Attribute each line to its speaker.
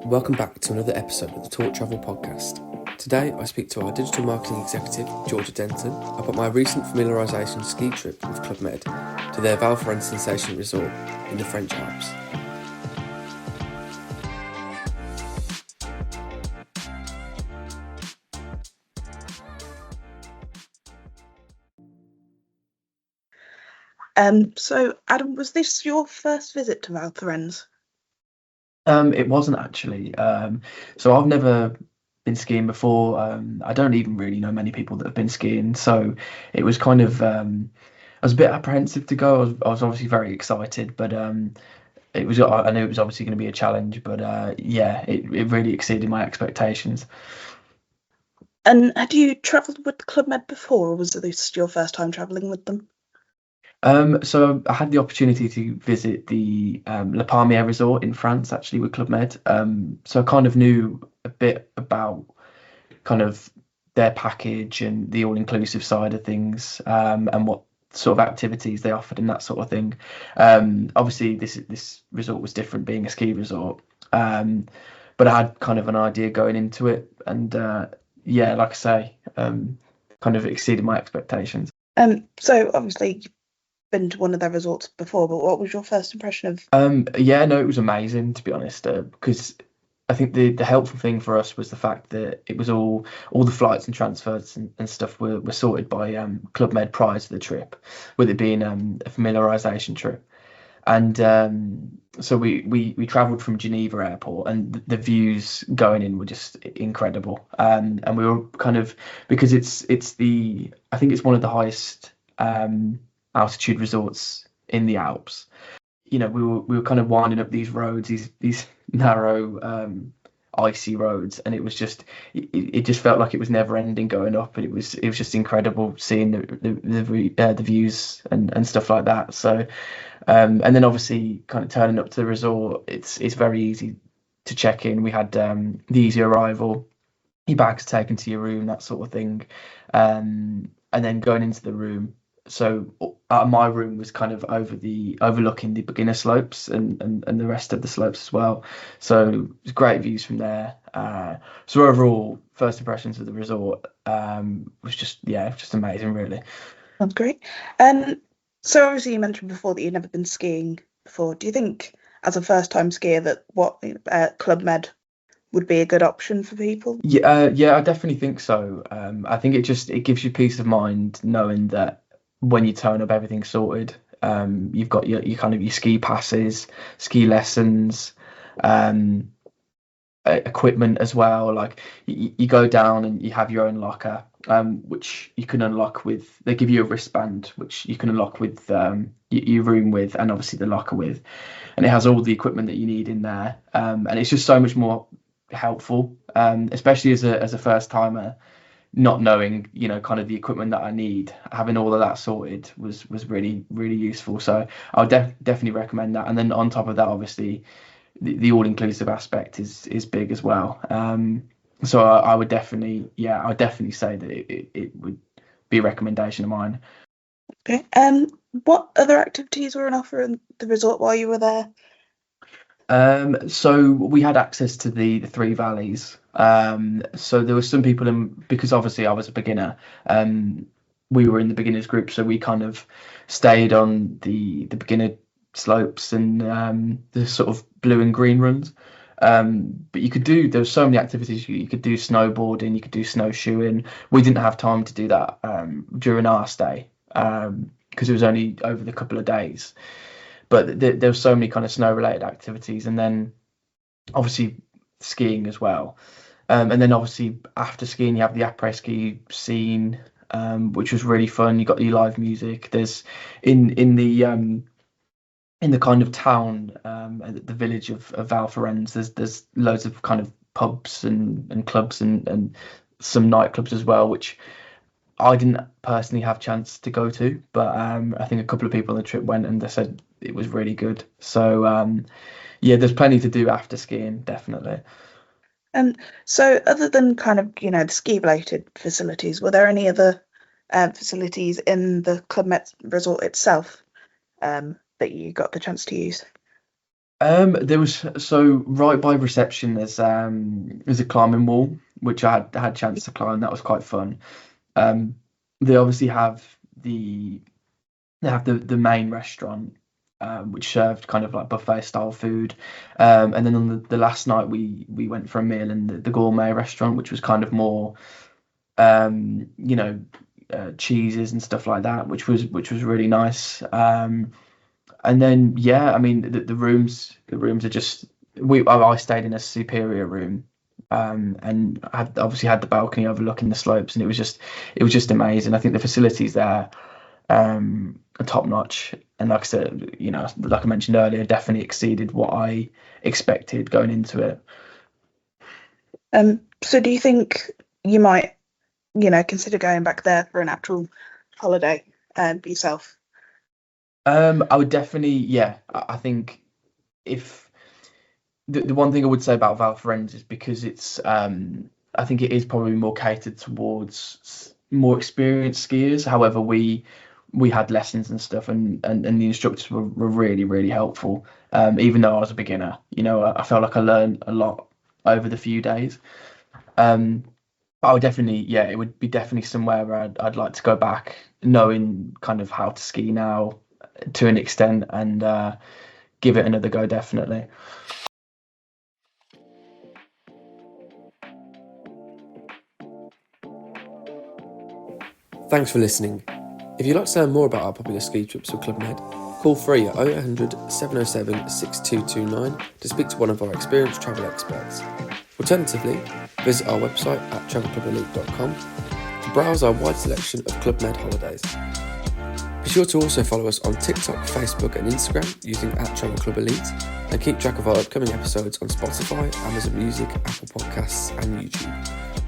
Speaker 1: Welcome back to another episode of the Talk Travel podcast. Today I speak to our digital marketing executive, Georgia Denton, about my recent familiarisation ski trip with Club Med to their Val Thorens Sensation resort in the French Alps.
Speaker 2: So Adam, was this your first visit to Val Thorens?
Speaker 3: It wasn't actually. So I've never been skiing before. I don't even really know many people that have been skiing. So it was kind of, I was a bit apprehensive to go. I was obviously very excited, but I knew it was obviously going to be a challenge. But yeah, it really exceeded my expectations.
Speaker 2: And had you travelled with Club Med before, or was this your first time travelling with them?
Speaker 3: So I had the opportunity to visit the La Palmière resort in France, actually, with Club Med. So I kind of knew a bit about kind of their package and the all-inclusive side of things, and what sort of activities they offered and that sort of thing. Obviously, this resort was different, being a ski resort, but I had kind of an idea going into it, and yeah, like I say, kind of exceeded my expectations.
Speaker 2: So obviously you've been to one of their resorts before, but what was your first impression of?
Speaker 3: Yeah, no, it was amazing, to be honest, because I think the helpful thing for us was the fact that it was all the flights and transfers and stuff were sorted by Club Med prior to the trip, with it being a familiarisation trip. And so we travelled from Geneva Airport, and the views going in were just incredible. And we were kind of, because I think it's one of the highest altitude resorts in the Alps. You know, we were kind of winding up these roads, these narrow, icy roads, and it was just it just felt like it was never ending going up, and it was just incredible seeing the views and stuff like that. So, and then obviously kind of turning up to the resort, it's very easy to check in. We had the easy arrival, your bags taken to your room, that sort of thing, and then going into the room. So my room was kind of overlooking the beginner slopes and the rest of the slopes as well. So it was great views from there. So overall, first impressions of the resort was just amazing, really.
Speaker 2: That's great. So obviously you mentioned before that you'd never been skiing before. Do you think, as a first-time skier, that what Club Med would be a good option for people?
Speaker 3: Yeah, I definitely think so. I think it gives you peace of mind knowing that when you turn up, everything's sorted. You've got your kind of your ski passes, ski lessons, equipment as well. Like you go down and you have your own locker, which you can unlock with. They give you a wristband, which you can unlock with your room with, and obviously the locker with, and it has all the equipment that you need in there. And it's just so much more helpful, especially as a first timer, not knowing, you know, kind of the equipment that I need. Having all of that sorted was really useful. So I would definitely recommend that. And then on top of that, obviously the all-inclusive aspect is big as well. So I would definitely say that it would be a recommendation of mine.
Speaker 2: Okay. What other activities were on offer in the resort while you were there?
Speaker 3: So we had access to the three valleys. So there were some people because obviously I was a beginner. We were in the beginners group, so we kind of stayed on the beginner slopes and the sort of blue and green runs. But there were so many activities. You could do snowboarding, you could do snowshoeing. We didn't have time to do that during our stay, because it was only over the couple of days. But there were so many kind of snow related activities, and then obviously skiing as well. And then obviously after skiing you have the après ski scene, which was really fun. You got your live music. There's in the kind of town, the village of Val Thorens, there's loads of kind of pubs and clubs and some nightclubs as well, which I didn't personally have chance to go to, but I think a couple of people on the trip went and they said it was really good. So yeah, there's plenty to do after skiing, definitely.
Speaker 2: So other than kind of, the ski related facilities, were there any other facilities in the Club Med resort itself that you got the chance to use?
Speaker 3: There was so right by reception there's a climbing wall which I had chance to climb. That was quite fun. Um, they obviously have the the main restaurant, which served kind of like buffet style food. And then on the last night we went for a meal in the gourmet restaurant, which was kind of more you know cheeses and stuff like that, which was really nice. And then yeah, I mean the rooms are just I stayed in a superior room. And I had obviously had the balcony overlooking the slopes, and it was just amazing. I think the facilities there are top notch, and like I said, like I mentioned earlier, definitely exceeded what I expected going into it.
Speaker 2: So do you think you might, consider going back there for an actual holiday yourself?
Speaker 3: I would definitely, yeah. I think if the one thing I would say about Valferenz is because I think it is probably more catered towards more experienced skiers. However, we had lessons and stuff, and the instructors were really really helpful. Even though I was a beginner, I felt like I learned a lot over the few days. Um, I would definitely, yeah, it would be definitely somewhere where I'd like to go back, knowing kind of how to ski now to an extent, and give it another go, definitely.
Speaker 1: Thanks for listening. If you'd like to learn more about our popular ski trips with Club Med, call free at 0800 707 6229 to speak to one of our experienced travel experts. Alternatively, visit our website at travelclubilite.com to browse our wide selection of Club Med holidays. Be sure to also follow us on TikTok, Facebook and Instagram using @travelclubilite, and keep track of our upcoming episodes on Spotify, Amazon Music, Apple Podcasts and YouTube.